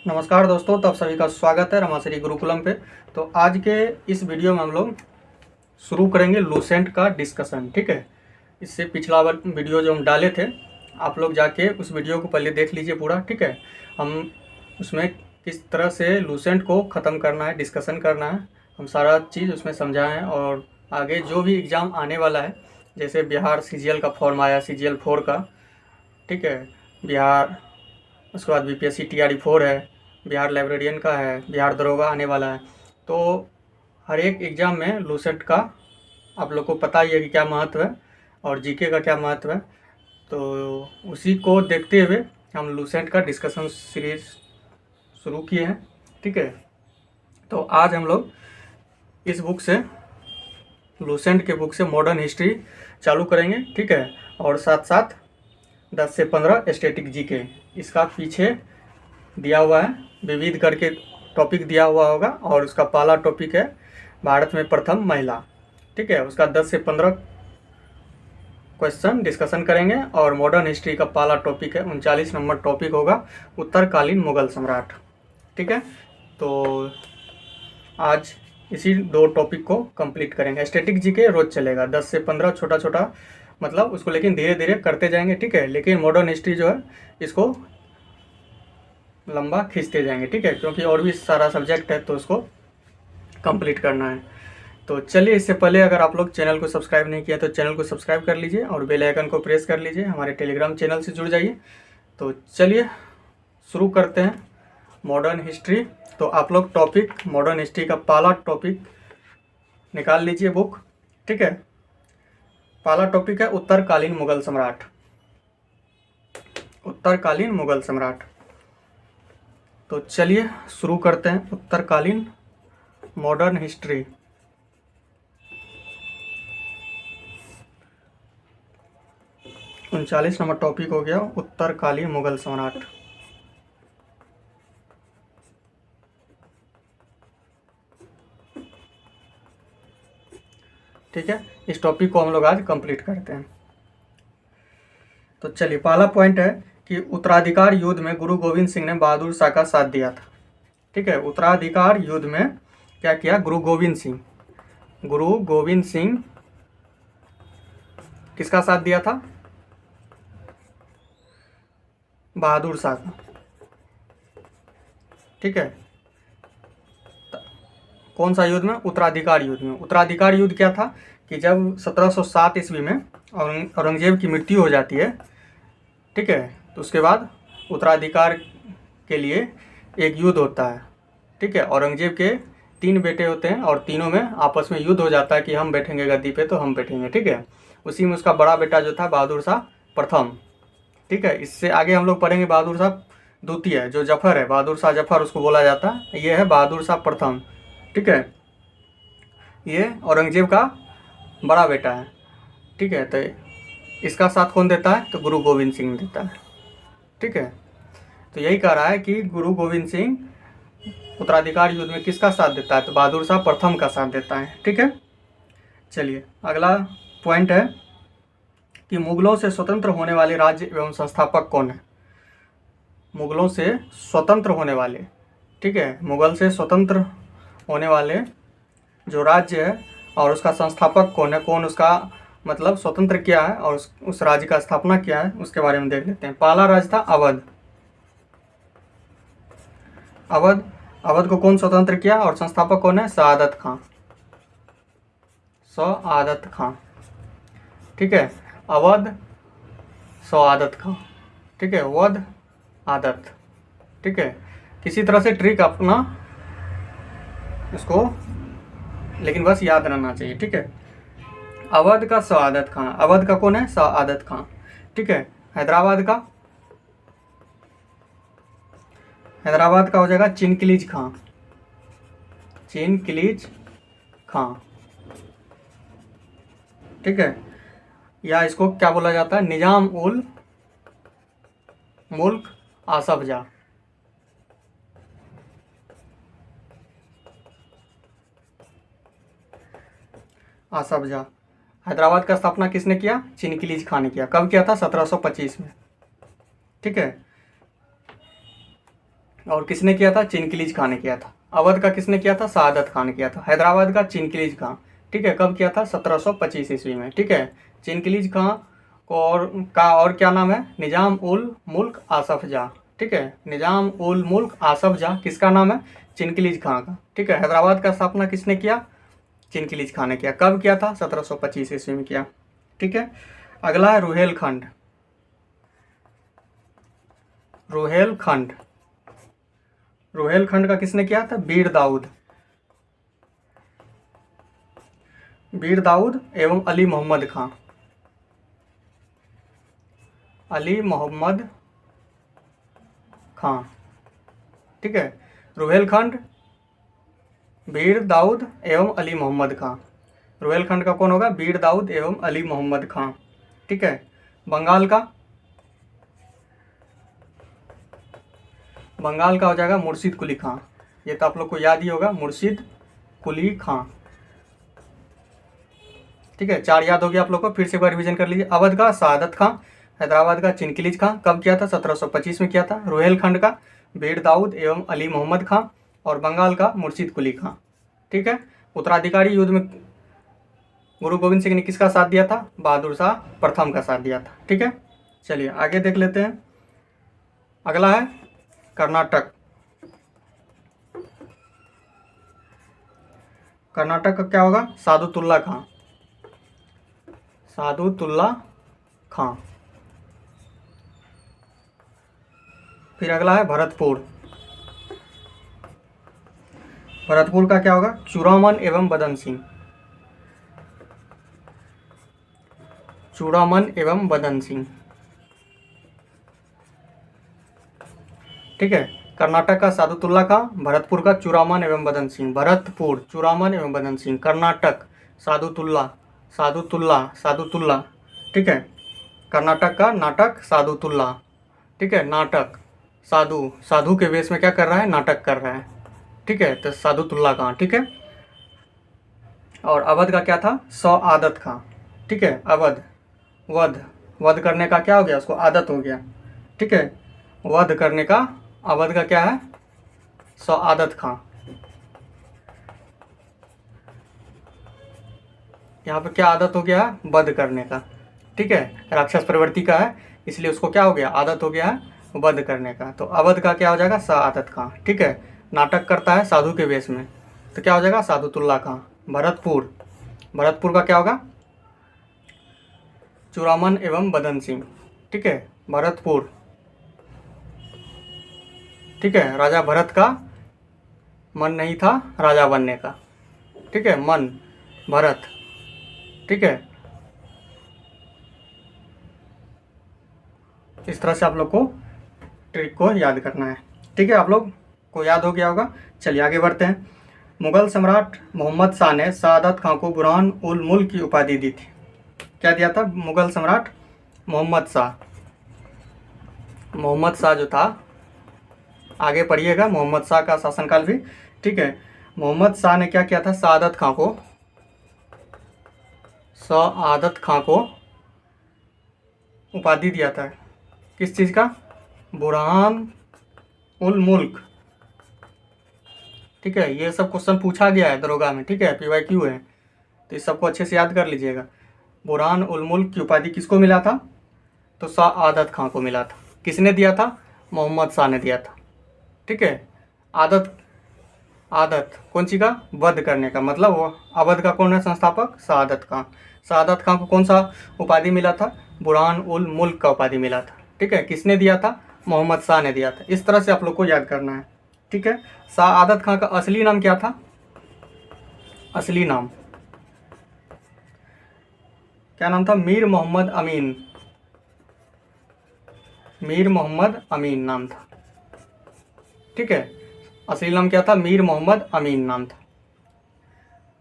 नमस्कार दोस्तों, तो आप सभी का स्वागत है रमाश्री गुरुकुलम पे। तो आज के इस वीडियो में हम लोग शुरू करेंगे लूसेंट का डिस्कशन। ठीक है, इससे पिछला वीडियो जो हम डाले थे, आप लोग जाके उस वीडियो को पहले देख लीजिए पूरा। ठीक है, हम उसमें किस तरह से लूसेंट को ख़त्म करना है, डिस्कशन करना है, हम सारा चीज़ उसमें समझाएँ। और आगे जो भी एग्ज़ाम आने वाला है, जैसे बिहार CGL का फॉर्म आया, CGL 4 का, ठीक है, बिहार, उसके बाद BPSC TRE 4 है, बिहार लाइब्रेरियन का है, बिहार दरोगा आने वाला है। तो हर एक एग्ज़ाम में लूसेंट का आप लोग को पता ही है कि क्या महत्व है और जीके का क्या महत्व है। तो उसी को देखते हुए हम लूसेंट का डिस्कशन सीरीज शुरू किए हैं। ठीक है, तो आज हम लोग इस बुक से, लूसेंट के बुक से मॉडर्न हिस्ट्री चालू करेंगे। ठीक है, और साथ साथ 10 से 15 स्टैटिक जीके इसका पीछे दिया हुआ है, विविध करके टॉपिक दिया हुआ होगा, और उसका पहला टॉपिक है भारत में प्रथम महिला। ठीक है, उसका 10 से 15 क्वेश्चन डिस्कशन करेंगे। और मॉडर्न हिस्ट्री का पहला टॉपिक है, 39 नंबर टॉपिक होगा, उत्तरकालीन मुगल सम्राट। ठीक है, तो आज इसी दो टॉपिक को कंप्लीट करेंगे। स्टैटिक जीके रोज चलेगा, 10 से 15 छोटा छोटा, मतलब उसको लेकिन धीरे धीरे करते जाएंगे। ठीक है, लेकिन मॉडर्न हिस्ट्री जो है इसको लंबा खींचते जाएंगे। ठीक है, क्योंकि और भी सारा सब्जेक्ट है तो उसको कंप्लीट करना है। तो चलिए, इससे पहले अगर आप लोग चैनल को सब्सक्राइब नहीं किया तो चैनल को सब्सक्राइब कर लीजिए और बेल आइकन को प्रेस कर लीजिए, हमारे टेलीग्राम चैनल से जुड़ जाइए। तो चलिए शुरू करते हैं मॉडर्न हिस्ट्री। तो आप लोग टॉपिक मॉडर्न हिस्ट्री का पहला टॉपिक निकाल लीजिए बुक। ठीक है, पहला टॉपिक है उत्तरकालीन मुगल सम्राट। उत्तरकालीन मुगल सम्राट। तो चलिए शुरू करते हैं उत्तरकालीन मॉडर्न हिस्ट्री। उनचालीस नंबर टॉपिक हो गया उत्तरकालीन मुगल सम्राट। ठीक है, इस टॉपिक को हम लोग आज कंप्लीट करते हैं। तो चलिए, पहला पॉइंट है कि उत्तराधिकार युद्ध में गुरु गोविंद सिंह ने बहादुर शाह का साथ दिया था। ठीक है, उत्तराधिकार युद्ध में क्या किया गुरु गोविंद सिंह? गुरु गोविंद सिंह किसका साथ दिया था? बहादुर शाह का। ठीक है, कौन सा युद्ध में? उत्तराधिकार युद्ध में। उत्तराधिकार युद्ध क्या था कि जब 1707 ईस्वी में औरंगजेब की मृत्यु हो जाती है, ठीक है, तो उसके बाद उत्तराधिकार के लिए एक युद्ध होता है। ठीक है, औरंगजेब के 3 बेटे होते हैं और तीनों में आपस में युद्ध हो जाता है कि हम बैठेंगे गद्दी पे तो हम बैठेंगे। ठीक है, उसी में उसका बड़ा बेटा जो था बहादुर शाह प्रथम। ठीक है, इससे आगे हम लोग पढ़ेंगे बहादुर शाह द्वितीय, जो जफर है, बहादुर शाह जफर उसको बोला जाता है, ये है बहादुर शाह प्रथम। ठीक है, ये औरंगजेब का बड़ा बेटा है। ठीक है, तो इसका साथ कौन देता है? तो गुरु गोविंद सिंह देता है। ठीक है, तो यही कह रहा है कि गुरु गोविंद सिंह उत्तराधिकार युद्ध में किसका साथ देता है? तो बहादुर शाह प्रथम का साथ देता है। ठीक है, चलिए अगला पॉइंट है कि मुगलों से स्वतंत्र होने वाले राज्य एवं संस्थापक कौन है? मुगलों से स्वतंत्र होने वाले, ठीक है, मुगल से स्वतंत्र होने वाले जो राज्य है और उसका संस्थापक कौन है, कौन उसका मतलब स्वतंत्र किया है और उस राज्य का स्थापना किया है, उसके बारे में देख लेते हैं। पहला राज्य था अवध। अवध, अवध को कौन स्वतंत्र किया और संस्थापक कौन है? सआदत खां। सआदत खां। ठीक है, अवध, सआदत खां। ठीक है, वध, आदत। ठीक है, किसी तरह से ट्रिक अपना इसको, लेकिन बस याद रहना चाहिए। ठीक है, अवध का सआदत खां। अवध का कौन है? सआदत खां। ठीक है, हैदराबाद का, हैदराबाद का हो जाएगा चिनकिलीज खां। चिनकिलीज खां। ठीक है, या इसको क्या बोला जाता है? निजाम उल मुल्क आसफ जाह। आसफ जाह। हैदराबाद का स्थापना किसने किया? चिनकिलीज खां ने किया। कब किया था? 1725 में। ठीक है, और किसने किया था? चिनकिलीज खां ने किया था। अवध का किसने किया था? सआदत खां ने किया था। हैदराबाद का चिनकिलीज खां, ठीक है, कब किया था? 1725 ईस्वी में, ठीक है। चिनकिलीज खां को और क्या नाम है? निज़ाम उल मुल्क आसफ जाह, ठीक है। निज़ाम उल मुल्क आसफ जाह किसका नाम है? चिनकिलीज खां का, ठीक है। हैदराबाद का स्थापना किसने किया? चिनकिलीज खां ने किया। कब किया था? 1725 ईस्वी में किया, ठीक है। अगला है रुहेलखंड। रुहेलखंड, रुहेलखंड का किसने किया था? बीर दाऊद, बीर दाऊद एवं अली मोहम्मद खां, अली मोहम्मद खां, ठीक है। रुहेलखंड, बीर दाऊद एवं अली मोहम्मद खां। रुहेलखंड का कौन होगा? बीर दाऊद एवं अली मोहम्मद खां, ठीक है। बंगाल का, बंगाल का हो जाएगा मुर्शिद कुली खां। ये तो आप लोग को याद ही होगा, मुर्शिद कुली खां, ठीक है। 4 याद हो गया आप लोग को, फिर से एक बार रिवीजन कर लीजिए। अवध का सआदत खां, हैदराबाद का चिनकिलीज खां, कब किया था? 1725 में किया था। रुहेलखंड का बीर दाऊद एवं अली मोहम्मद खां, और बंगाल का मुर्शिद कुली खां, ठीक है। उत्तराधिकारी युद्ध में गुरु गोविंद सिंह ने किसका साथ दिया था? बहादुर शाह प्रथम का साथ दिया था, ठीक है। चलिए आगे देख लेते हैं। अगला है कर्नाटक। कर्नाटक का क्या होगा? सादुतुल्ला खां, सादुतुल्ला खां। फिर अगला है भरतपुर। भरतपुर का क्या होगा? चूड़ामन एवं बदन सिंह, चूड़ामन एवं बदन सिंह, ठीक है। कर्नाटक का सादुतुल्ला खां, भरतपुर का चूड़ामन एवं बदन सिंह। भरतपुर चूड़ामन एवं बदन सिंह, कर्नाटक सादुतुल्ला, सादुतुल्ला, सादुतुल्ला, ठीक है। कर्नाटक का नाटक सादुतुल्ला, ठीक है। नाटक साधु, साधु के वेश में क्या कर रहा है? नाटक कर रहा है, ठीक है। तो सादुतुल्ला खां, ठीक है। और अवध का क्या था? सआदत खां, ठीक है। अवध, वध, वध करने का क्या हो गया? उसको आदत हो गया, ठीक है। वध करने का अवध का क्या है? सआदत खां। यहाँ पे क्या आदत हो गया है? वध करने का, ठीक है। राक्षस प्रवृत्ति का है, इसलिए उसको क्या हो गया? आदत हो गया है वध करने का। तो अवध का क्या हो जाएगा? सआदत खां, ठीक है। नाटक करता है साधु के वेश में, तो क्या हो जाएगा? सादुतुल्ला खां। भरतपुर, भरतपुर का क्या होगा? चूड़ामन एवं बदन सिंह, ठीक है। भरतपुर, ठीक है। राजा भरत का मन नहीं था राजा बनने का, ठीक है। मन भरत, ठीक है। इस तरह से आप लोग को ट्रिक को याद करना है, ठीक है। आप लोग को याद हो गया होगा। चलिए आगे बढ़ते हैं। मुगल सम्राट मोहम्मद शाह ने सआदत खां को बुरहान उल मुल्क की उपाधि दी थी। क्या दिया था? मुगल सम्राट मोहम्मद शाह, मोहम्मद शाह जो था, आगे पढ़िएगा मोहम्मद शाह का शासनकाल भी, ठीक है। मोहम्मद शाह ने क्या किया था? सआदत खां को, सआदत खां को उपाधि दिया था। किस चीज़ का? बुरहान उल मुल्क, ठीक है। ये सब क्वेश्चन पूछा गया है दरोगा में, ठीक है, PYQ है, तो इस सबको अच्छे से याद कर लीजिएगा। बुरहान उल मुल्क की उपाधि किसको मिला था? तो सआदत खां को मिला था। किसने दिया था? मोहम्मद शाह ने दिया था, ठीक है। आदत, आदत कौन सी का? वध करने का, मतलब वो अवध का कौन है संस्थापक? सआदत खां। सआदत खां को कौन सा उपाधि मिला था? बुरहान उल मुल्क का उपाधि मिला था, ठीक है। किसने दिया था? मोहम्मद शाह ने दिया था। इस तरह से आप लोग को याद करना है, ठीक है। सआदत खां का असली नाम क्या था? असली नाम क्या नाम था? मीर मोहम्मद अमीन, मीर मोहम्मद अमीन नाम था, ठीक है। असली नाम क्या था? मीर मोहम्मद अमीन नाम था।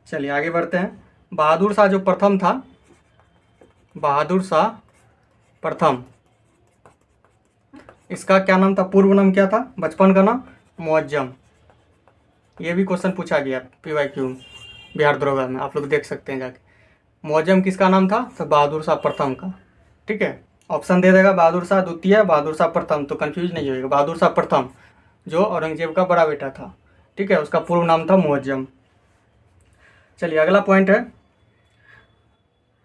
चलिए आगे बढ़ते हैं। बहादुर शाह जो प्रथम था, बहादुर शाह प्रथम, इसका क्या नाम था? पूर्व नाम क्या था? बचपन का नाम मुअज्जम। ये भी क्वेश्चन पूछा गया PYQ बिहार दरोगा में, आप लोग देख सकते हैं जाके। मुअज्जम किसका नाम था? तो बहादुर शाह प्रथम का, ठीक है। ऑप्शन दे देगा बहादुर शाह द्वितीय, बहादुर शाह प्रथम, तो कंफ्यूज नहीं होगा। बहादुर शाह प्रथम जो औरंगजेब का बड़ा बेटा था, ठीक है, उसका पूर्व नाम था मुअज्जम। चलिए अगला पॉइंट है,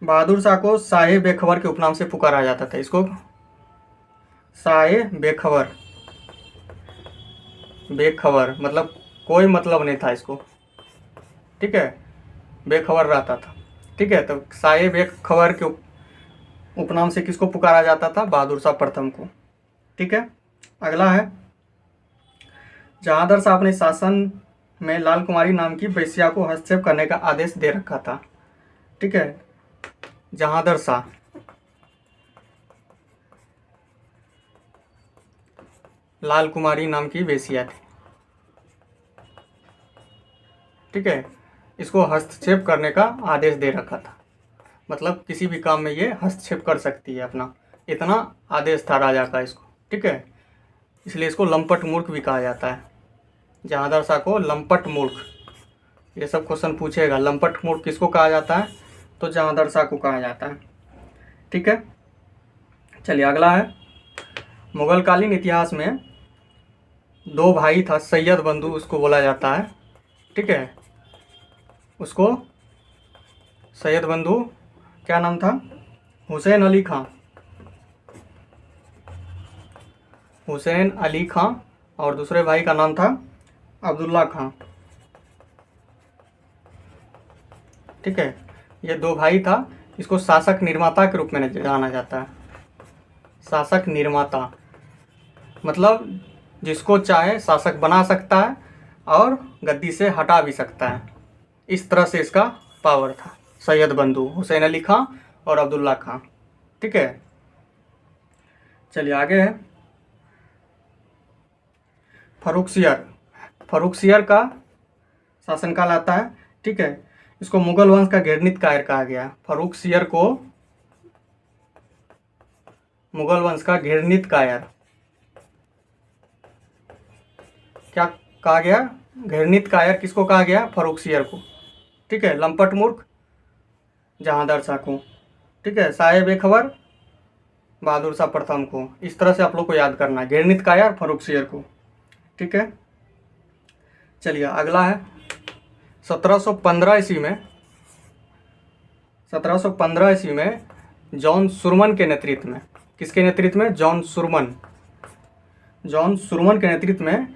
बहादुर शाह को शाहे बेखबर के उपनाम से पुकारा जाता था। इसको शाहे बेखबर, बेखबर मतलब कोई मतलब नहीं था इसको, ठीक है, बेखबर रहता था, ठीक है। तो शाहे बेखबर के उपनाम से किसको पुकारा जाता था? बहादुर शाह प्रथम को, ठीक है। अगला है, जहांगीर शाह अपने शासन में लाल कुमारी नाम की वेश्या को हस्तक्षेप करने का आदेश दे रखा था, ठीक है। जहांगीर शाह लाल कुमारी नाम की वेश्या थी, ठीक है, इसको हस्तक्षेप करने का आदेश दे रखा था, मतलब किसी भी काम में ये हस्तक्षेप कर सकती है अपना, इतना आदेश था राजा का इसको, ठीक है। इसलिए इसको लंपट मूर्ख भी कहा जाता है। जहांगीर शाह को लंपट मूर्ख, ये सब क्वेश्चन पूछेगा, लंपट मूर्ख किसको कहा जाता है? तो जहांगीर शाह को कहा जाता है, ठीक है। चलिए अगला है, मुगल कालीन इतिहास में दो भाई था, सैयद बंधु उसको बोला जाता है, ठीक है। उसको सैयद बंधु, क्या नाम था? हुसैन अली खां, हुसैन अली खां, और दूसरे भाई का नाम था अब्दुल्ला खां, ठीक है। ये दो भाई था। इसको शासक निर्माता के रूप में जाना जाता है। शासक निर्माता मतलब जिसको चाहे शासक बना सकता है और गद्दी से हटा भी सकता है, इस तरह से इसका पावर था। सैयद बंधु, हुसैन अली खां और अब्दुल्ला खां, ठीक है। चलिए आगे है, फर्रुखसियर, फर्रुखसियर का शासनकाल आता है, ठीक है। इसको मुगल वंश का घृणित कायर कहा गया। फर्रुखसियर को मुगल वंश का घृणित कायर क्या कहा गया? घृणित कायर किसको कहा गया? फर्रुखसियर को, ठीक है। लंपट मूर्ख जहांगीर शाह को, ठीक है। शाहे बेखबर बहादुर शाह प्रथम को। इस तरह से आप लोग को याद करना है, घृणित कायर फर्रुखसियर को, ठीक है। चलिए अगला है, 1715 ईस्वी में 1715 ईस्वी में जॉन सुरमन के नेतृत्व में, किसके नेतृत्व में? जॉन सुरमन, जॉन सुरमन के नेतृत्व में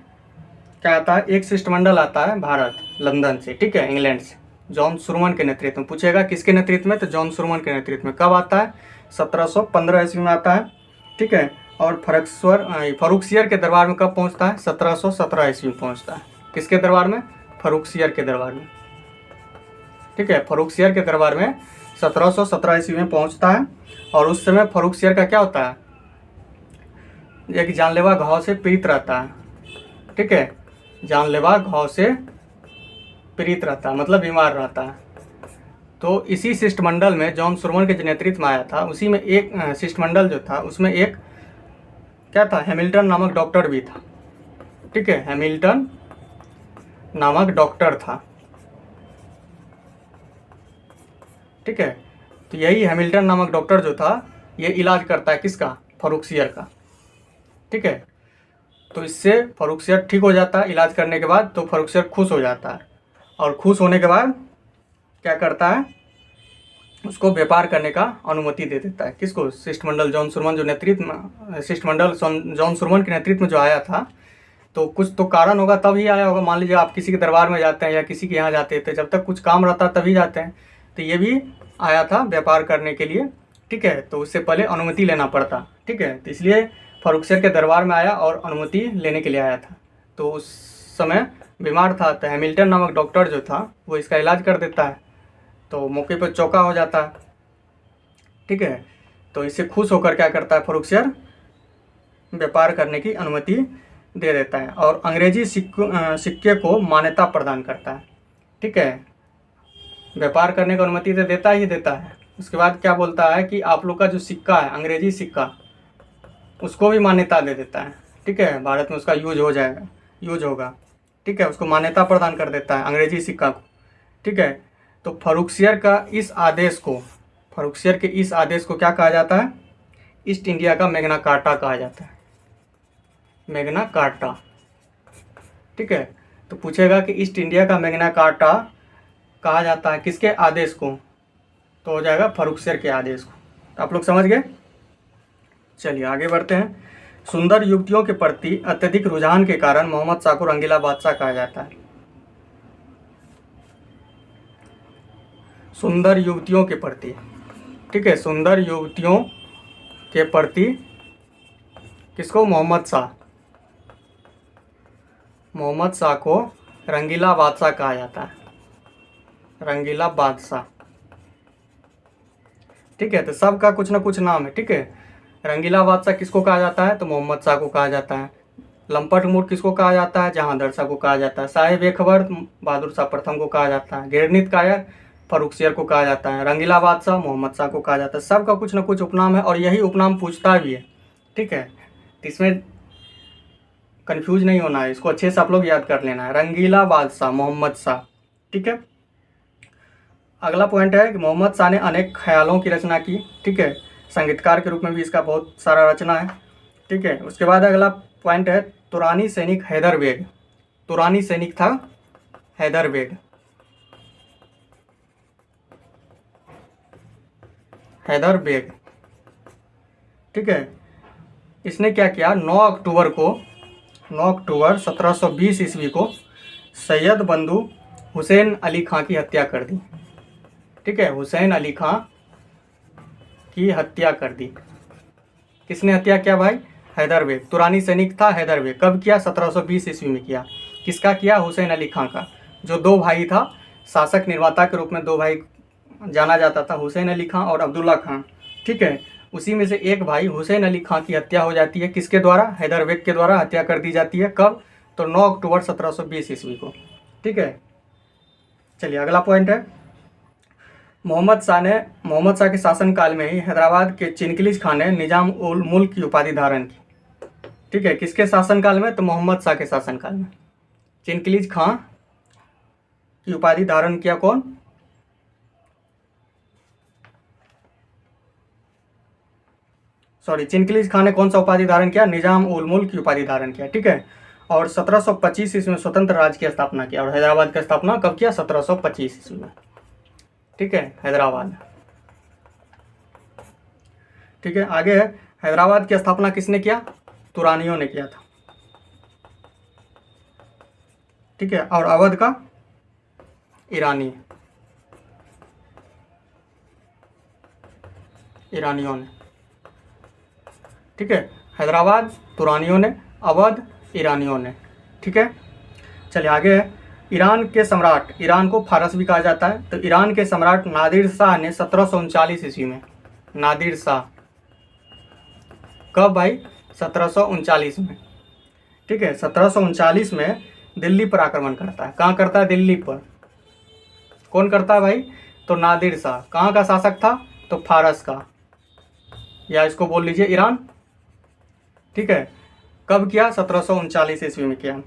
क्या आता है? एक शिष्टमंडल आता है भारत, लंदन से, ठीक है, इंग्लैंड से। जॉन सुरमन के नेतृत्व में, पूछेगा किसके नेतृत्व में? तो जॉन सुरमन के नेतृत्व में। कब आता है? 1715 ईस्वी में आता है, ठीक है। और फर्रुखसियर के दरबार में कब पहुंचता है? 1717 ईस्वी में पहुंचता है। किसके दरबार में? फर्रुखसियर के दरबार में, ठीक है। फर्रुखसियर के दरबार में 1717 ईस्वी में पहुंचता है। और उस समय फर्रुखसियर का क्या होता है? एक जानलेवा घाव से पीड़ित रहता है, ठीक है। जानलेवा घाव से पीड़ित रहता है मतलब बीमार रहता है। तो इसी शिष्टमंडल में जॉन सुरमन के जो नेतृत्व में आया था, उसी में एक शिष्टमंडल जो था उसमें एक क्या था? हैमिल्टन नामक डॉक्टर भी था, ठीक है। हैमिल्टन नामक डॉक्टर था, ठीक है। तो यही हैमिल्टन नामक डॉक्टर जो था ये इलाज करता है किसका? फर्रुखसियर का, ठीक है। तो इससे फर्रुखसियर ठीक हो जाता है इलाज करने के बाद। तो फर्रुखसियर खुश हो जाता है और खुश होने के बाद क्या करता है? उसको व्यापार करने का अनुमति दे देता है। किसको? शिष्टमंडल जॉन सुरमन जो नेतृत्व, शिष्टमंडल जॉन सुरमन के नेतृत्व में जो आया था, तो कुछ तो कारण होगा तब ही आया होगा। मान लीजिए आप किसी के दरबार में जाते हैं या किसी के यहाँ जाते हैं, तो जब तक कुछ काम रहता है तभी जाते हैं। तो ये भी आया था व्यापार करने के लिए, ठीक है। तो उससे पहले अनुमति लेना पड़ता, ठीक है। तो इसलिए फर्रुखसियर के दरबार में आया और अनुमति लेने के लिए आया था। तो उस समय बीमार था, तो हैमिल्टन नामक डॉक्टर जो था वो इसका इलाज कर देता है। तो मौके पर चौका हो जाता है, ठीक है। तो इससे खुश होकर क्या करता है? फर्रुखसियर व्यापार करने की अनुमति दे देता है और अंग्रेजी सिक्के को मान्यता प्रदान करता है, ठीक है। व्यापार करने की अनुमति तो देता ही देता है। उसके बाद क्या बोलता है कि आप लोग का जो सिक्का है, अंग्रेजी सिक्का, उसको भी मान्यता दे देता है, ठीक है। भारत में उसका यूज होगा, ठीक है। उसको मान्यता प्रदान कर देता है अंग्रेजी सिक्का को, ठीक है। तो फर्रुखसियर के इस आदेश को क्या कहा जाता है? ईस्ट इंडिया का मैग्ना कार्टा कहा जाता है। मैग्ना कार्टा, ठीक है। तो पूछेगा कि ईस्ट इंडिया का मैग्ना कार्टा कहा जाता है किसके आदेश को, तो हो जाएगा फर्रुखसियर के आदेश को। तो आप लोग समझ गए। चलिए आगे बढ़ते हैं। सुंदर युवतियों के प्रति अत्यधिक रुझान के कारण मोहम्मद शाह को रंगीला बादशाह कहा जाता है। सुंदर युवतियों के प्रति, ठीक है, सुंदर युवतियों के प्रति किसको, मोहम्मद शाह को रंगीला बादशाह कहा जाता है, रंगीला बादशाह। ठीक है, तो सबका कुछ ना कुछ नाम है। ठीक है, रंगीला बादशाह किसको कहा जाता है, तो मोहम्मद शाह को कहा जाता है। लंपट मूर किसको कहा जाता है, जहांगीर शाह को कहा जाता है। साहिब खबर बहादुर शाह प्रथम को कहा जाता है। घृणित कायर फर्रुखसियर को कहा जाता है। रंगीला बादशाह मोहम्मद शाह को कहा जाता है। सबका कुछ ना कुछ उपनाम है और यही उपनाम पूछता भी है। ठीक है, तो इसमें कंफ्यूज नहीं होना है, इसको अच्छे से आप लोग याद कर लेना है। रंगीला बादशाह मोहम्मद शाह। ठीक है, अगला पॉइंट है कि मोहम्मद शाह ने अनेक ख्यालों की रचना की। ठीक है, संगीतकार के रूप में भी इसका बहुत सारा रचना है। ठीक है, उसके बाद अगला पॉइंट है तुरानी सैनिक हैदर बेग। तुरानी सैनिक था हैदर बेग। हैदर बेग, ठीक है, इसने क्या किया, 9 अक्टूबर 1720 ईस्वी को सैयद बंधु हुसैन अली खां की हत्या कर दी। ठीक है, हुसैन अली खां की हत्या कर दी। किसने हत्या किया भाई, हैदर बेग। तुरानी सैनिक था हैदर बेग। कब किया, 1720 ईस्वी में किया। किसका किया, हुसैन अली खां का। जो दो भाई था, शासक निर्माता के रूप में दो भाई जाना जाता था, हुसैन अली खां और अब्दुल्ला खां। ठीक है, उसी में से एक भाई हुसैन अली खां की हत्या हो जाती है। किसके द्वारा, हैदर बेग के द्वारा हत्या कर दी जाती है। कब, तो 9 अक्टूबर 1720 ईस्वी को। ठीक है, चलिए अगला पॉइंट है मोहम्मद शाह के शासनकाल में ही हैदराबाद के चिनकिलीज खान ने निजाम उल मुल्क की उपाधि धारण की। ठीक है, किसके शासनकाल में, तो मोहम्मद शाह के शासनकाल में चिनकिलीज खां की उपाधि धारण किया। कौन, चिनकिलीज खान ने कौन सा उपाधि धारण किया, निजाम उल मुल्क की उपाधि धारण किया। ठीक है, और 1725 ईस्वी में स्वतंत्र राज्य की स्थापना किया। और हैदराबाद की स्थापना कब किया, 1725 ईस्वी में। ठीक है, हैदराबाद। ठीक है, आगे है हैदराबाद की स्थापना किसने किया, तुरानियों ने किया था। ठीक है, और अवध का ईरानियों ने। ठीक है, हैदराबाद तुरानियों ने, अवध ईरानियों ने। ठीक है, चलिए आगे है ईरान के सम्राट, ईरान को फारस भी कहा जाता है। तो ईरान के सम्राट नादिर शाह ने 1739 ईस्वी में, नादिर शाह कब भाई, 1739 में। ठीक है, 1739 में दिल्ली पर आक्रमण करता है। कहाँ करता है, दिल्ली पर। कौन करता है भाई, तो नादिर शाह। कहाँ का शासक था, तो फारस का, या इसको बोल लीजिए ईरान। ठीक है, कब किया, 1739 ईस्वी में किया।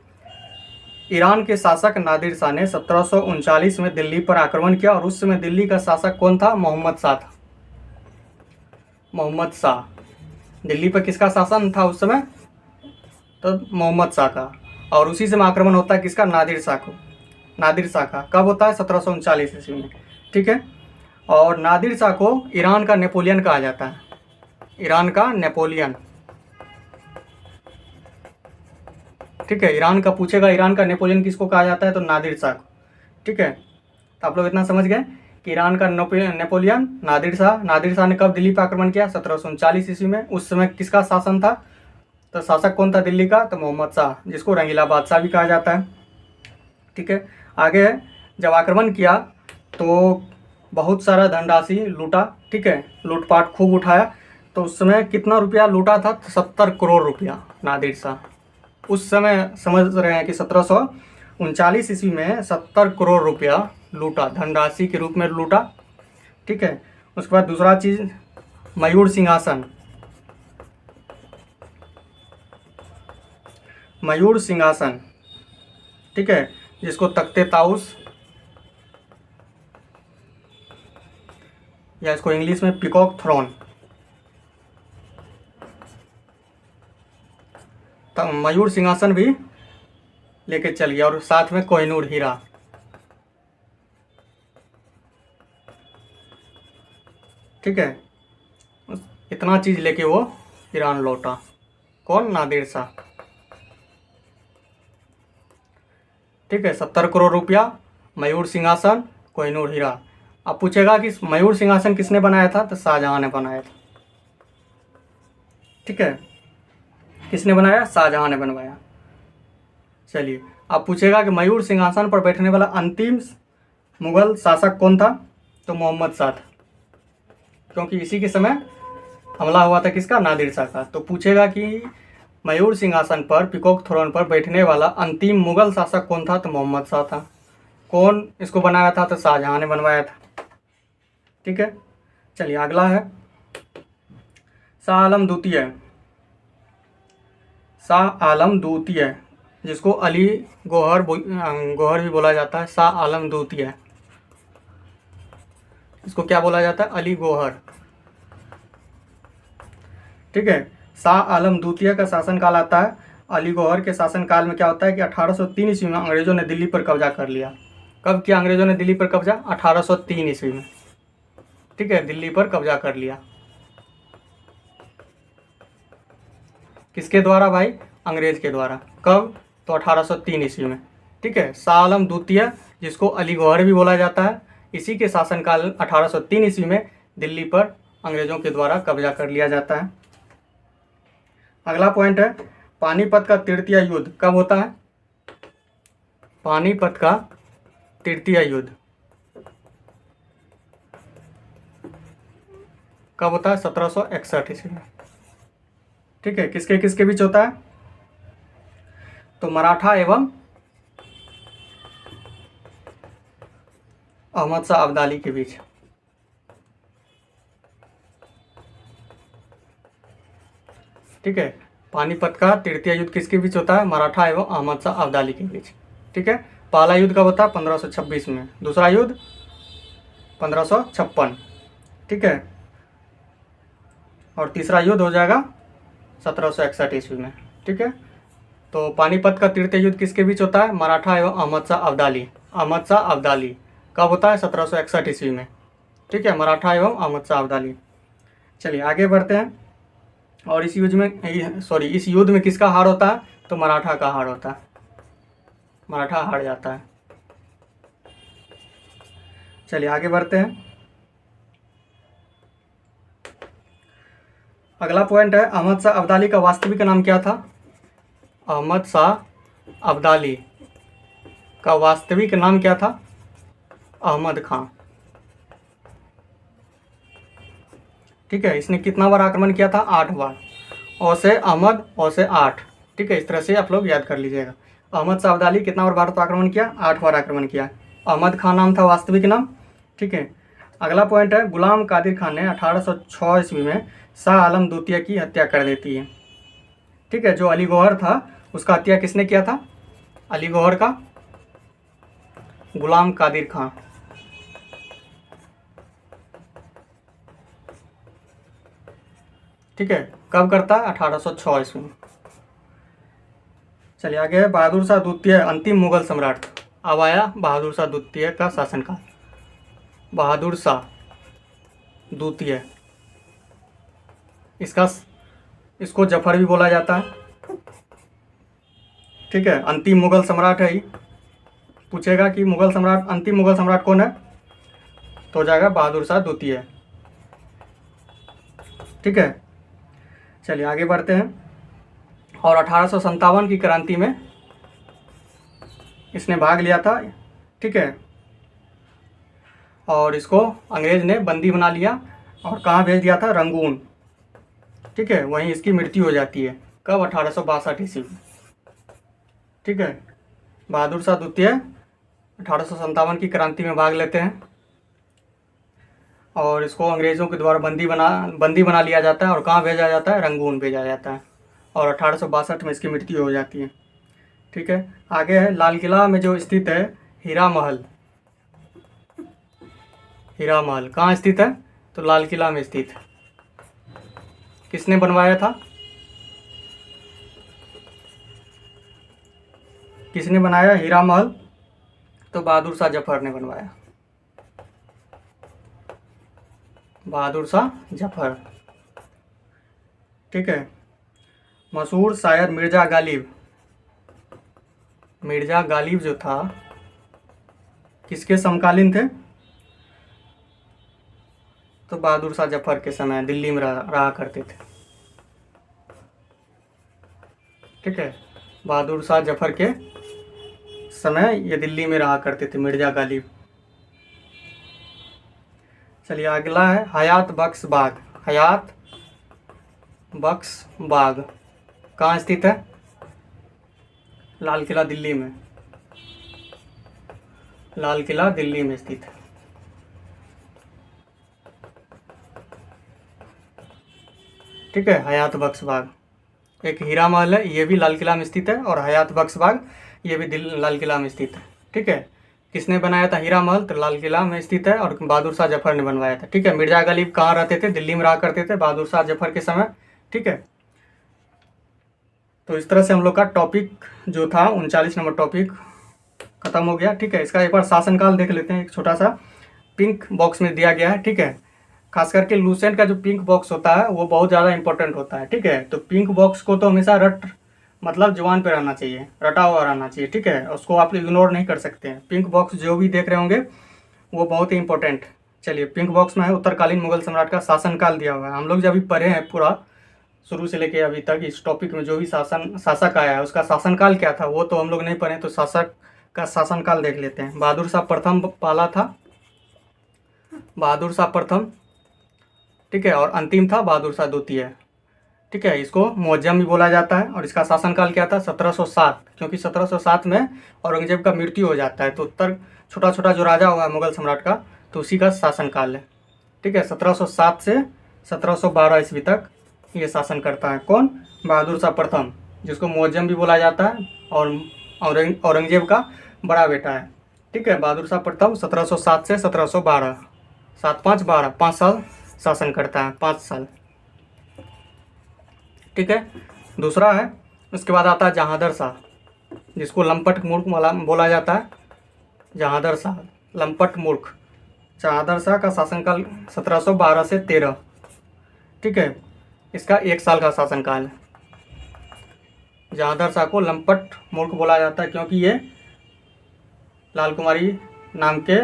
ईरान के शासक नादिर शाह ने 1739 में दिल्ली पर आक्रमण किया। और उस समय दिल्ली का शासक कौन था, मोहम्मद शाह था। मोहम्मद शाह, दिल्ली पर किसका शासन था उस समय, तो मोहम्मद शाह का। और उसी समय आक्रमण होता है किसका, नादिर शाह का। कब होता है, 1739 ईस्वी में। ठीक है, और नादिर शाह को ईरान का नेपोलियन कहा जाता है। ईरान का नेपोलियन। ठीक है, ईरान का पूछेगा, ईरान का नेपोलियन किसको कहा जाता है, तो नादिर शाह को। ठीक है, तो आप लोग इतना समझ गए कि ईरान का नेपोलियन नादिर शाह ने कब दिल्ली पर आक्रमण किया, 1739 ईस्वी में। उस समय किसका शासन था, तो शासक कौन था दिल्ली का, तो मोहम्मद शाह, जिसको रंगीला बादशाह भी कहा जाता है। ठीक है, आगे है जब आक्रमण किया तो बहुत सारा धनराशि लूटा। ठीक है, लूटपाट खूब उठाया। तो उस समय कितना रुपया लूटा था, 70 करोड़ रुपया नादिर शाह। उस समय समझ रहे हैं कि 1739 ईस्वी में 70 करोड़ रुपया लूटा, धनराशि के रूप में लूटा। ठीक है, उसके बाद दूसरा चीज़ मयूर सिंहासन। ठीक है, जिसको तख्ते ताउस, या इसको इंग्लिश में पीकॉक थ्रोन। मयूर सिंहासन भी लेके चल गया, और साथ में कोहिनूर हीरा। ठीक है, इतना चीज़ लेके वो ईरान लौटा। कौन? नादिर शाह। ठीक है, 70 करोड़ रुपया, मयूर सिंहासन, कोहिनूर हीरा। अब पूछेगा कि मयूर सिंहासन किसने बनाया था, तो शाहजहां ने बनाया था। ठीक है, किसने बनाया? शाहजहां ने बनवाया। चलिए, अब पूछेगा कि मयूर सिंहासन पर बैठने वाला अंतिम मुगल शासक कौन था, तो मोहम्मद शाह था, क्योंकि इसी के समय हमला हुआ था किसका? नादिर शाह का। तो पूछेगा कि मयूर सिंहासन पर, पीकॉक थ्रोन पर बैठने वाला अंतिम मुगल शासक कौन था, तो मोहम्मद शाह था। कौन इसको बनाया था, तो शाहजहां ने बनवाया था। ठीक है, चलिए अगला है शाह आलम द्वितीय। शाह आलम द्वितीय, जिसको अली गौहर गौहर भी बोला जाता है। शाह आलम द्वितीय, इसको क्या बोला जाता है? अली गौहर। ठीक है, शाह आलम द्वितीय का शासनकाल आता है। अली गौहर के शासनकाल में क्या होता है कि 1803 ईस्वी में अंग्रेजों ने दिल्ली पर कब्जा कर लिया। कब किया अंग्रेजों ने दिल्ली पर कब्जा? 1803 ईस्वी में। ठीक है, दिल्ली पर कब्जा कर लिया। किसके द्वारा भाई? अंग्रेज के द्वारा। कब? तो 1803 ईस्वी में। ठीक है, शाह आलम द्वितीय, जिसको अली गौहर भी बोला जाता है, इसी के शासनकाल 1803 ईस्वी में दिल्ली पर अंग्रेजों के द्वारा कब्जा कर लिया जाता है। अगला पॉइंट है पानीपत का तृतीय युद्ध कब होता है? पानीपत का तृतीय युद्ध कब होता है? 1761 ईस्वी में। ठीक है, किसके किसके बीच होता है? तो मराठा एवं अहमद शाह अब्दाली के बीच। ठीक है, पानीपत का तृतीय युद्ध किसके बीच होता है? मराठा एवं अहमद शाह अब्दाली के बीच। ठीक है, पहला युद्ध कब होता है? 1526 में। दूसरा युद्ध 1556। ठीक है, और तीसरा युद्ध हो जाएगा 1761 ईस्वी में। ठीक है, तो पानीपत का तृतीय युद्ध किसके बीच होता है? मराठा एवं अहमद शाह अब्दाली। अहमद शाह अब्दाली कब होता है? 1761 ईस्वी में। ठीक है, मराठा एवं अहमद शाह अब्दाली। चलिए आगे बढ़ते हैं। और इस युद्ध में इस युद्ध में किसका हार होता है? तो मराठा का हार होता है। मराठा हार जाता है। चलिए आगे बढ़ते हैं। अगला पॉइंट है अहमद शाह अब्दाली का वास्तविक नाम क्या था? अहमद शाह अब्दाली का वास्तविक नाम क्या था? अहमद खां। ठीक है, इसने कितना बार आक्रमण किया था? 8 बार। औ से अहमद, औ से 8। ठीक है, इस तरह से आप लोग याद कर लीजिएगा। अहमद शाह अब्दाली कितना बार भारत पर आक्रमण किया? 8 बार आक्रमण किया। अहमद खान नाम था वास्तविक नाम। ठीक है, अगला पॉइंट है गुलाम कादिर खान ने 1806 ईस्वी में शाह आलम द्वितीय की हत्या कर देती है। ठीक है, जो अली गौहर था उसका हत्या किसने किया था? अली गौहर का गुलाम कादिर खान। ठीक है, कब करता है? 1806 ईस्वी में। चलिए आगे है बहादुर शाह द्वितीय अंतिम मुगल सम्राट। अब आया बहादुर शाह द्वितीय का शासनकाल। बहादुर शाह द्वितीय, इसको जफर भी बोला जाता है। ठीक है, अंतिम मुगल सम्राट है ही। पूछेगा कि मुगल सम्राट, अंतिम मुगल सम्राट कौन है? तो हो जाएगा बहादुर शाह द्वितीय। ठीक है, चलिए आगे बढ़ते हैं। और 1857 की क्रांति में इसने भाग लिया था। ठीक है, और इसको अंग्रेज ने बंदी बना लिया और कहाँ भेज दिया था? रंगून। ठीक है, वहीं इसकी मृत्यु हो जाती है। कब? 1862 ईस्वी में। ठीक है, बहादुर शाह द्वितीय 1857 की क्रांति में भाग लेते हैं और इसको अंग्रेज़ों के द्वारा बंदी बना लिया जाता है और कहाँ भेजा जाता है? रंगून भेजा जाता है और 1862 में इसकी मृत्यु हो जाती है। ठीक है, आगे है लाल किला में जो स्थित है हीरा महल। हीरा महल कहाँ स्थित है? तो लाल किला में स्थित है। किसने बनवाया था? किसने बनाया? हीरा महल तो बहादुर शाह जफर ने बनवाया, बहादुर शाह जफर। ठीक है। मशहूर शायर मिर्ज़ा गालिब, मिर्ज़ा गालिब जो था किसके समकालीन थे? तो बहादुर शाह जफर के समय दिल्ली में रहा करते थे। ठीक है, बहादुर शाह जफर के समय ये दिल्ली में रहा करते थे मिर्ज़ा गालिब। चलिए अगला है हयात बख्श बाग। हयात बख्श बाग कहाँ स्थित है? लाल किला दिल्ली में, लाल किला दिल्ली में स्थित है। ठीक है, हयात बख्श बाग। एक हीरा महल है, ये भी लाल किला में स्थित है, और हयात बख्श बाग ये भी लाल किला में स्थित है। ठीक है, किसने बनाया था हीरा महल? तो लाल किला में स्थित है और बहादुर शाह जफर ने बनवाया था। ठीक है, मिर्ज़ा गालिब कहाँ रहते थे? दिल्ली में रहा करते थे बहादुर शाह जफर के समय। ठीक है, तो इस तरह से हम लोग का टॉपिक जो था 39 नंबर टॉपिक खत्म हो गया। ठीक है, इसका एक बार शासनकाल देख लेते हैं। एक छोटा सा पिंक बॉक्स में दिया गया है। ठीक है, खास करके लूसेंट का जो पिंक बॉक्स होता है वो बहुत ज़्यादा इंपॉर्टेंट होता है। ठीक है, तो पिंक बॉक्स को तो हमेशा मतलब जुबान पे रहना चाहिए, रटा हुआ रहना चाहिए। ठीक है, उसको आप इग्नोर नहीं कर सकते हैं। पिंक बॉक्स जो भी देख रहे होंगे वो बहुत ही इंपॉर्टेंट। चलिए, पिंक बॉक्स में है उत्तरकालीन मुगल सम्राट का शासनकाल दिया हुआ है। हम लोग जब भी पढ़े हैं पूरा शुरू से लेके अभी तक इस टॉपिक में जो भी शासक आया है उसका शासनकाल क्या था वो तो हम लोग नहीं पढ़े, तो शासक का शासनकाल देख लेते हैं। बहादुर शाह प्रथम पाला था, बहादुर शाह प्रथम। ठीक है, और अंतिम था बहादुर शाह द्वितीय। ठीक है, इसको मुअज्जम भी बोला जाता है। और इसका शासनकाल क्या था? 1707, क्योंकि 1707 में औरंगजेब का मृत्यु हो जाता है, तो उत्तर छोटा छोटा जो राजा हुआ है मुगल सम्राट का तो उसी का शासनकाल है। ठीक है, 1707 से 1712 ईस्वी तक ये शासन करता है। कौन? बहादुर शाह प्रथम, जिसको मुअज्जम भी बोला जाता है और औरंगजेब का बड़ा बेटा है। ठीक है, बहादुर शाह प्रथम 1707 से 1712, 7-5-12, 5 साल शासन करता है, 5 साल। ठीक है, दूसरा है, उसके बाद आता है जहांदर शाह, जिसको लंपट मूर्ख बोला जाता है। जहांदर शाह, लंपट मूर्ख। जहांदर शाह का शासनकाल 1712 से 13। ठीक है, इसका 1 साल का शासनकाल है। जहांदर शाह को लंपट मूर्ख बोला जाता है क्योंकि ये लाल कुमारी नाम के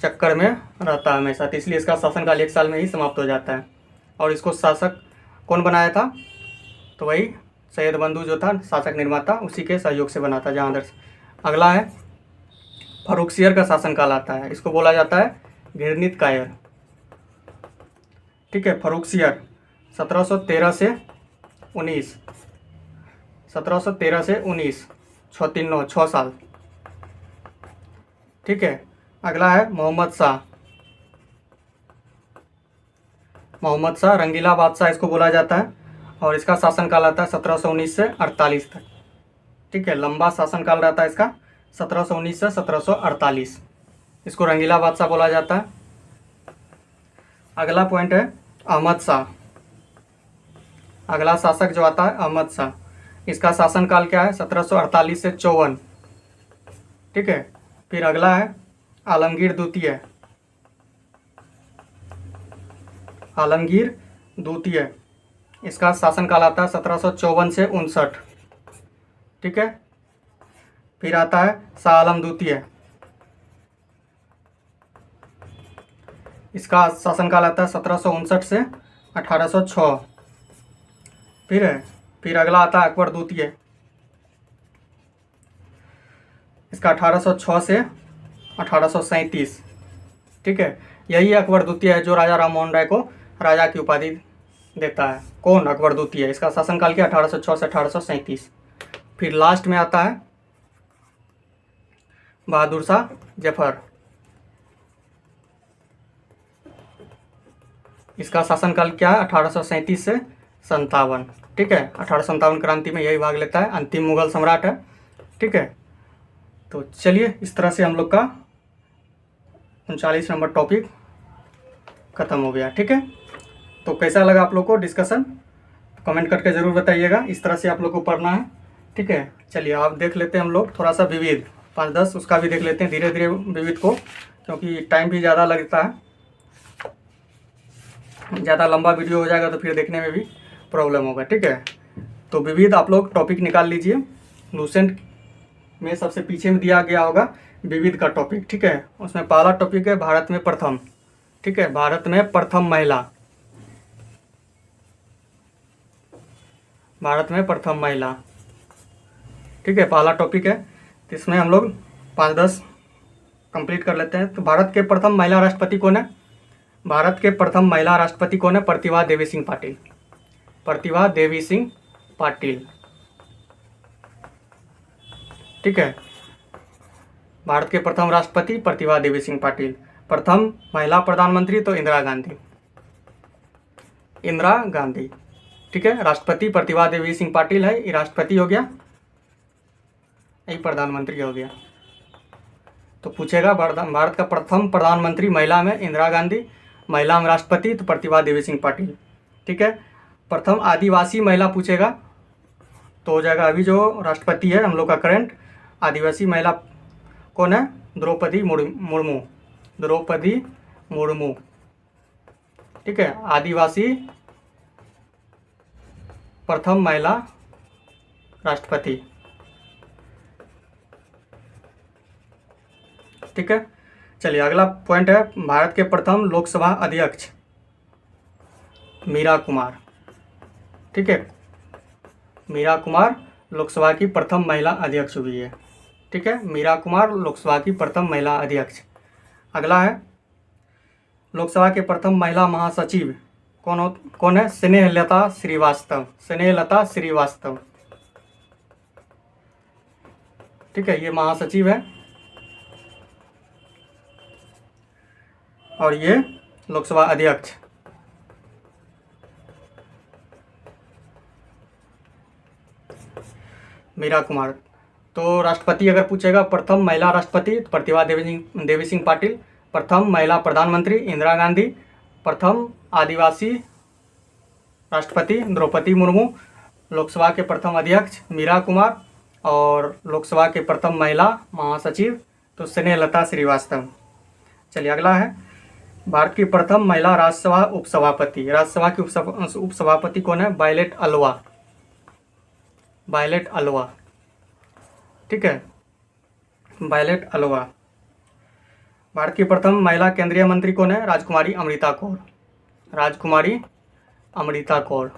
चक्कर में रहता है हमेशा, तो इसलिए इसका शासनकाल 1 साल में ही समाप्त हो जाता है। और इसको शासक कौन बनाया था? तो वही सैयद बंधु जो था शासक निर्माता, उसी के सहयोग से बना था जहांदर शाह। अगला है फर्रुखसियर का शासनकाल आता है, इसको बोला जाता है घृणित कायर। ठीक है, फर्रुखसियर 1713 से 19, 1713 से 19, 6 साल। ठीक है, अगला है मोहम्मद शाह। मोहम्मद शाह रंगीला बादशाह इसको बोला जाता है, और इसका शासनकाल आता है 1719 से 48 तक। ठीक है, लंबा शासनकाल रहता है इसका, 1719 से 1748। इसको रंगीला बादशाह बोला जाता है। अगला पॉइंट है अहमद शाह। अगला शासक जो आता है अहमद शाह, इसका शासनकाल क्या है? 1748 से 54। ठीक है, फिर अगला है आलमगीर द्वितीय। आलमगीर द्वितीय, इसका शासनकाल आता है 1754 से 59। ठीक है, फिर आता है शाह आलम द्वितीय, इसका शासनकाल आता है 1759 से 1806। फिर अगला आता है अकबर द्वितीय, इसका 1806 से 1837। ठीक है, यही अकबर द्वितीय है जो राजा राम मोहन राय को राजा की उपाधि देता है। कौन? अकबर द्वितीय। इसका शासनकाल क्या? 1806 से 1837। फिर लास्ट में आता है बहादुर शाह जफर, इसका शासनकाल क्या है? 1837 से 57। ठीक है, 1857 क्रांति में यही भाग लेता है, अंतिम मुगल सम्राट है। ठीक है, तो चलिए इस तरह से हम लोग का 39 नंबर टॉपिक ख़त्म हो गया। ठीक है, तो कैसा लगा आप लोग को डिस्कशन? कमेंट करके ज़रूर बताइएगा। इस तरह से आप लोग को पढ़ना है। ठीक है। चलिए आप देख लेते हैं हम लोग थोड़ा सा विविध 5-10 उसका भी देख लेते हैं धीरे धीरे विविध को, क्योंकि टाइम भी ज़्यादा लगता है, ज़्यादा लंबा वीडियो हो जाएगा तो फिर देखने में भी प्रॉब्लम होगा। ठीक है, तो विविध आप लोग टॉपिक निकाल लीजिए, लूसेंट में सबसे पीछे में दिया गया होगा विविध का टॉपिक। ठीक है, उसमें पहला टॉपिक है भारत में प्रथम। ठीक है, भारत में प्रथम महिला, भारत में प्रथम महिला। ठीक है, पहला टॉपिक है, तो इसमें हम लोग 5-10 कंप्लीट कर लेते हैं। तो भारत के प्रथम महिला राष्ट्रपति कौन है? भारत के प्रथम महिला राष्ट्रपति कौन है? प्रतिभा देवी सिंह पाटिल। प्रतिभा देवी सिंह पाटिल। ठीक है, भारत के प्रथम राष्ट्रपति प्रतिभा देवी सिंह पाटिल। प्रथम महिला प्रधानमंत्री तो इंदिरा गांधी, इंदिरा गांधी। ठीक है, राष्ट्रपति प्रतिभा देवी सिंह पाटिल है, ये राष्ट्रपति हो गया, यही प्रधानमंत्री हो गया। तो पूछेगा भारत का प्रथम प्रधानमंत्री महिला में इंदिरा गांधी, महिला में राष्ट्रपति तो प्रतिभा देवी सिंह पाटिल। ठीक है, प्रथम आदिवासी महिला पूछेगा तो हो जाएगा अभी जो राष्ट्रपति है हम लोग का करंट आदिवासी महिला कौन है? द्रौपदी मुर्मू, द्रौपदी मुर्मू। ठीक है, आदिवासी प्रथम महिला राष्ट्रपति। ठीक है, चलिए अगला पॉइंट है भारत के प्रथम लोकसभा अध्यक्ष मीरा कुमार। ठीक है, मीरा कुमार लोकसभा की प्रथम महिला अध्यक्ष हुई है। ठीक है, मीरा कुमार लोकसभा की प्रथम महिला अध्यक्ष। अगला है लोकसभा के प्रथम महिला महासचिव कौन है? स्नेहलता श्रीवास्तव, स्नेहलता श्रीवास्तव। ठीक है, ये महासचिव है और ये लोकसभा अध्यक्ष। मीरा कुमार। तो राष्ट्रपति अगर पूछेगा प्रथम महिला राष्ट्रपति तो प्रतिभा देवी सिंह पाटिल, प्रथम महिला प्रधानमंत्री इंदिरा गांधी, प्रथम आदिवासी राष्ट्रपति द्रौपदी मुर्मू, लोकसभा के प्रथम अध्यक्ष मीरा कुमार और लोकसभा के प्रथम महिला महासचिव तो स्नेहलता श्रीवास्तव। चलिए अगला है भारत की प्रथम महिला राज्यसभा उपसभापति। राज्यसभा की उपसभापति कौन है? वायलेट अलवा, वायलेट अलवा। ठीक है, वायलेट अलवा। भारत की प्रथम महिला केंद्रीय मंत्री कौन है? राजकुमारी अमृता कौर, राजकुमारी अमृता कौर,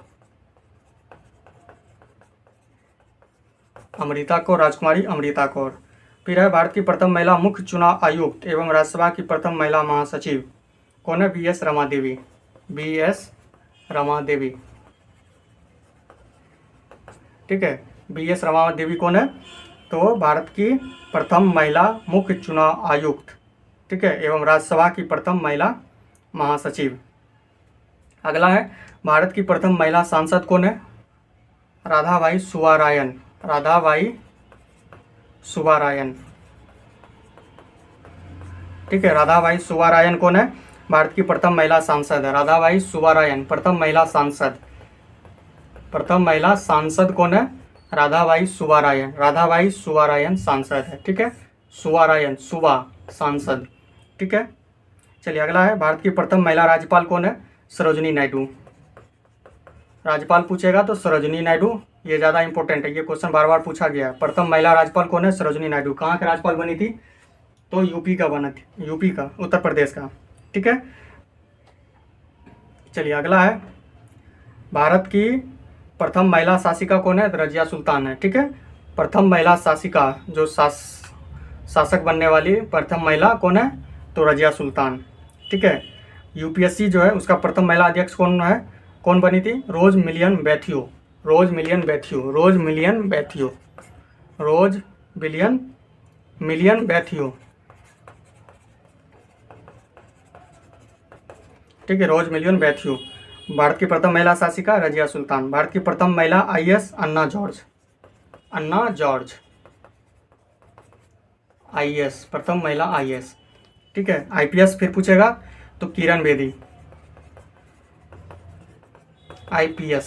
अमृता कौर, राजकुमारी अमृता कौर। फिर है भारत की प्रथम महिला मुख्य चुनाव आयुक्त एवं राज्यसभा की प्रथम महिला महासचिव कौन है? BS Rama Devi, BS Rama Devi. ठीक है, BS रमा देवी कौन है? तो भारत की प्रथम महिला मुख्य चुनाव आयुक्त। ठीक है, एवं राज्यसभा की प्रथम महिला महासचिव। अगला है भारत की प्रथम महिला सांसद कौन है? राधाबाई सुब्बारायन, राधाबाई सुब्बारायन। ठीक है, राधाबाई सुब्बारायन कौन है? भारत की प्रथम महिला सांसद है, राधाबाई सुब्बारायन प्रथम महिला सांसद। प्रथम महिला सांसद कौन है? राधाबाई सुब्बारायन, राधाबाई सुब्बारायन सांसद है। ठीक है, सुब्बारायन, सुबा सांसद। ठीक है, चलिए अगला है भारत की प्रथम महिला राज्यपाल कौन है? सरोजिनी नायडू। राज्यपाल पूछेगा तो सरोजिनी नायडू, ये ज़्यादा इंपॉर्टेंट है, ये क्वेश्चन बार बार पूछा गया। प्रथम महिला राज्यपाल कौन है? सरोजिनी नायडू। कहाँ के राज्यपाल बनी थी? तो यूपी का बना थी, यूपी का, उत्तर प्रदेश का। ठीक है, चलिए अगला है भारत की प्रथम महिला शासिका कौन है? रजिया सुल्तान है। ठीक है, प्रथम महिला शासिका जो शासक बनने वाली प्रथम महिला कौन है? तो रजिया सुल्तान। ठीक है, UPSC जो है उसका प्रथम महिला अध्यक्ष कौन है? कौन बनी थी? रोज मिलियन बैथियो, रोज मिलियन बैथियो, रोज मिलियन बैथियो, रोज मिलियन बैथियो। ठीक है, रोज मिलियन बैथियो। भारत की प्रथम महिला शासिका रजिया सुल्तान। भारत की प्रथम महिला IAS अन्ना जॉर्ज, अन्ना जॉर्ज IAS, प्रथम महिला IAS। ठीक है, IPS फिर पूछेगा तो किरण बेदी, IPS।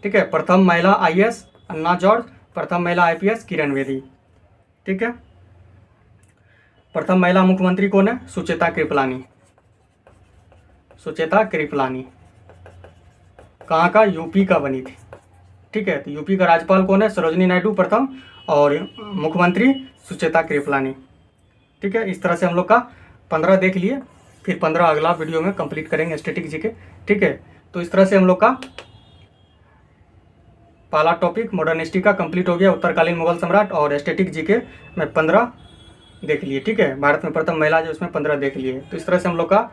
ठीक है, प्रथम महिला IAS अन्ना जॉर्ज, प्रथम महिला आईपीएस किरण बेदी, ठीक है। प्रथम महिला मुख्यमंत्री कौन है? सुचेता कृपलानी। सुचेता कृपलानी कहाँ का? यूपी का बनी थी, ठीक है। तो यूपी का राज्यपाल कौन है? सरोजिनी नायडू प्रथम, और मुख्यमंत्री सुचेता कृपलानी, ठीक है। इस तरह से हम लोग का 15 देख लिए, फिर 15 अगला वीडियो में कंप्लीट करेंगे स्टैटिक जीके, ठीक है। तो इस तरह से हम लोग का पहला टॉपिक मॉडर्न हिस्ट्री का कंप्लीट हो गया, उत्तरकालीन मुगल सम्राट, और स्टैटिक जीके में 15 देख लिए, ठीक है। भारत में प्रथम महिला जो उसमें 15 देख लिए। तो इस तरह से हम लोग का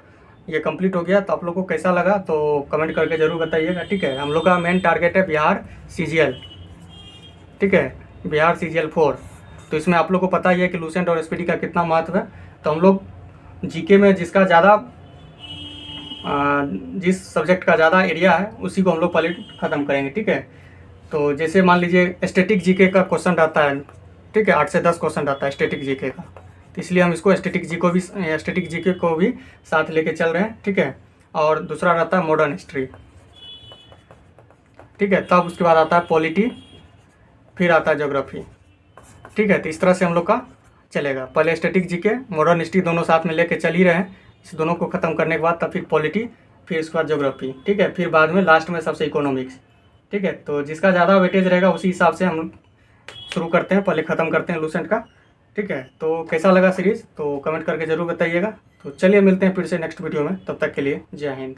ये कंप्लीट हो गया। तो आप लोग को कैसा लगा तो कमेंट करके ज़रूर बताइएगा, ठीक है। हम लोग का मेन टारगेट है बिहार सीजीएल, ठीक है, बिहार सीजीएल 4। तो इसमें आप लोग को पता ही है कि लूसेंट और एसपीटी का कितना महत्व है। तो हम लोग जीके में जिसका ज़्यादा जिस सब्जेक्ट का ज़्यादा एरिया है उसी को हम लोग पहले ख़त्म करेंगे, ठीक है। तो जैसे मान लीजिए स्टैटिक जीके का क्वेश्चन रहता है, ठीक है, 8 से 10 क्वेश्चन रहता है स्टैटिक जीके का। तो इसलिए हम इसको स्टैटिक जीके को भी साथ लेके चल रहे हैं, ठीक है। और दूसरा रहता है मॉडर्न हिस्ट्री, ठीक है। तब उसके बाद आता है पॉलिटी, फिर आता है ज्योग्राफी, ठीक है। तो इस तरह से हम लोग का चलेगा। पहले स्टैटिक जीके मॉडर्न हिस्ट्री दोनों साथ में लेके चल ही रहे हैं। इस दोनों को ख़त्म करने के बाद तब फिर पॉलिटी, फिर उसके बाद ज्योग्राफी, ठीक है। फिर बाद में लास्ट में सबसे इकोनॉमिक्स, ठीक है। तो जिसका ज़्यादा वेटेज रहेगा उसी हिसाब से हम शुरू करते हैं, पहले ख़त्म करते हैं लूसेंट का, ठीक है। तो कैसा लगा सीरीज़ तो कमेंट करके ज़रूर बताइएगा। तो चलिए मिलते हैं फिर से नेक्स्ट वीडियो में, तब तक के लिए जय हिंद।